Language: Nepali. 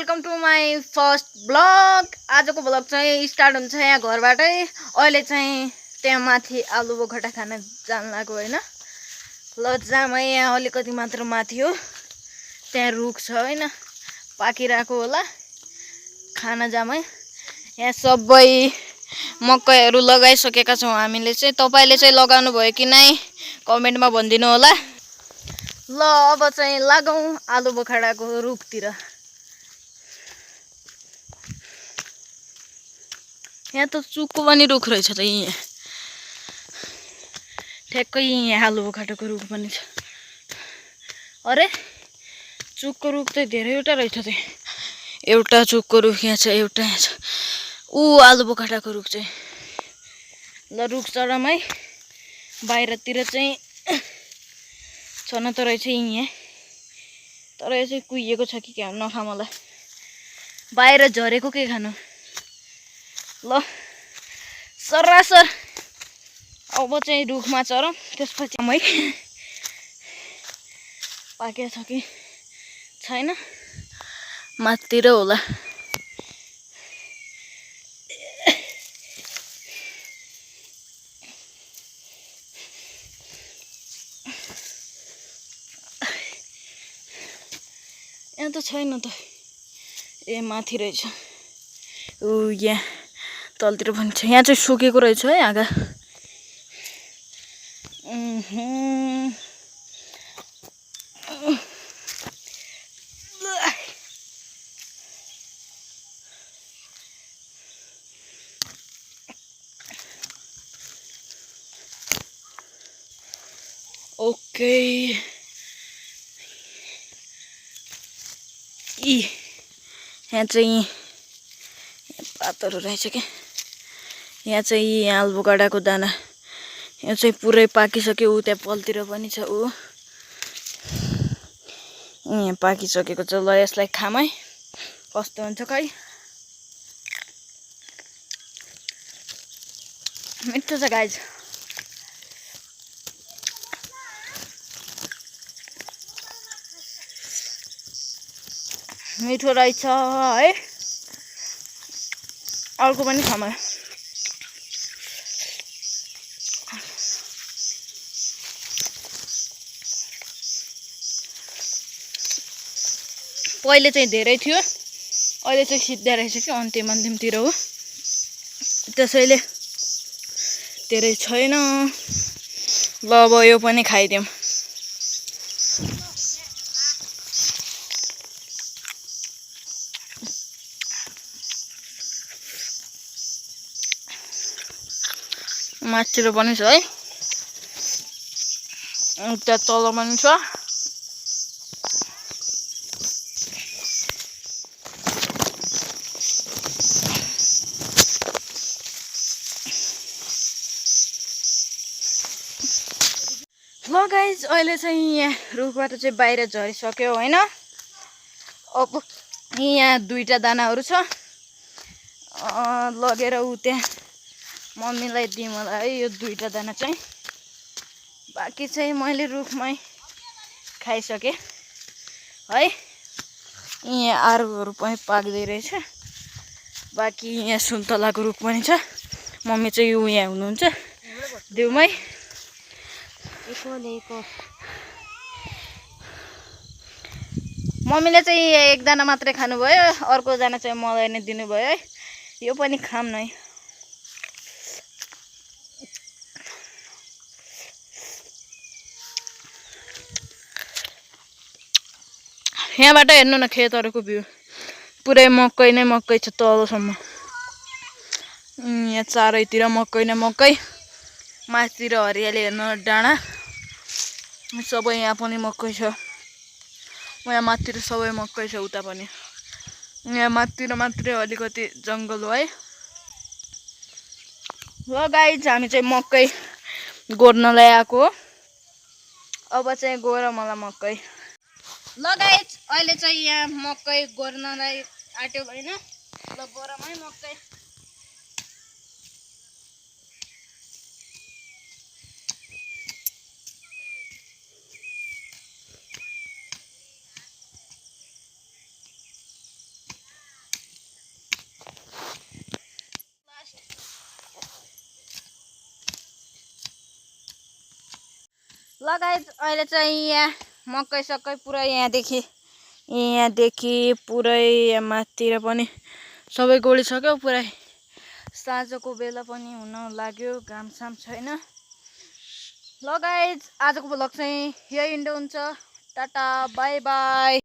Welcome to my first blog. आजको ब्लग चाहिँ स्टार्ट हुन्छ यहाँ घरबाटै। अहिले चाहिँ त्यहाँ माथि आलु बोखटा खान जान लाग्यो हैन। ल जामै यहाँ अलिकति मात्र माथि हो, त्यहाँ रुख छ हैन, पाकिरहेको होला, खाना जामै। यहाँ सबै मकैहरू लगाइसकेका छौँ हामीले चाहिँ। तपाईले चाहिँ लगाउनु भयो कि नै कमेन्टमा भनिदिनु होला। ल अब चाहिँ लागौँ आलु बोखडाको रुखतिर। यहाँ त चुकको पनि रुख रहेछ त, यहाँ ठ्याक्कै यहाँ आलु बोखडाको रुख पनि छ। अरे चुकको रुख त धेरैवटा रहेछ त। एउटा चुकको रुख यहाँ छ, एउटा यहाँ छ। आलु बोखडाको रुख चाहिँ ल रुख चढामै। बाहिरतिर चाहिँ छन त रहेछ यहाँ, तर यो चाहिँ कुहिएको छ कि क्या, नखा मलाई। बाहिर झरेको के खानु। ल सरासर अब चाहिँ रुखमा चढौँ, त्यसपछि मै पाकेको छ कि छैन माथितिर होला। यहाँ त छैन त, ए माथि रहेछ। यहाँ तलतिर पनि छ। यहाँ चाहिँ सुकेको रहेछ है आगा। ओके यहाँ चाहिँ पातहरू रहेछ क्या। यहाँ चाहिँ आलु बोखडाको दाना यहाँ चाहिँ पुरै पाकिसक्यो। त्यहाँ पलतिर पनि छ। यहाँ पाकिसकेको छ। ल यसलाई खामै, कस्तो हुन्छ खै। मिठो छ गाइज। मिठो रहेछ है। अर्को पनि खामै। पहिले चाहिँ धेरै थियो, अहिले चाहिँ सिद्धा रहेछ कि अन्तिम अन्तिमतिर हो, त्यसैले धेरै छैन। ल अब यो पनि खाइदिउँ। माथितिर पनि छ है, त्यहाँ तल पनि छ। ल गाइज अहिले चाहिँ यहाँ रुखबाट चाहिँ बाहिर झरिसक्यो होइन। अब यहाँ दुईटा दानाहरू छ, लगेर त्यहाँ मम्मीलाई दिउँ होला है यो दुईटा दाना चाहिँ। बाँकी चाहिँ मैले रुखमै खाइसकेँ है। यहाँ आरुहरू पनि पाक्दै रहेछ। बाँकी यहाँ सुन्तलाको रुख पनि छ। मम्मी चाहिँ यहाँ हुनुहुन्छ देउमै। मम्मीले चाहिँ एक दाना मात्रै खानुभयो, अर्को दाना चाहिँ मलाई नै दिनुभयो है। यो पनि खाम नै। यहाँबाट हेर्नु न खेतहरूको भ्यू, पुरै मकै नै मकै छ तलसम्म। यहाँ चारैतिर मकै नै मकै, माथितिर हरियाली हेर्नु डाँडा सबै। यहाँ पनि मकै छ, यहाँ माथितिर सबै मकै छ, उता पनि। यहाँ माथितिर मात्रै अलिकति जङ्गल हो है। ल गाइज हामी चाहिँ मकै गोड्नलाई आएको हो। अब चाहिँ गएर मलाई मकै। ल गाइज अहिले चाहिँ यहाँ मकै गोड्नलाई आट्यो होइन। ल गोरमै मकै। ल गाइज अहिले चाहिँ यहाँ मकै सकै पुरै यहाँदेखि पुरै माथितिर पनि सबै गोडिसक्यो पुरै साँझको बेला पनि हुन लाग्यो घामसाम छैन ल गाइज आजको भ्लग चाहिँ यही इन्ड हुन्छ टाटा बाई बाई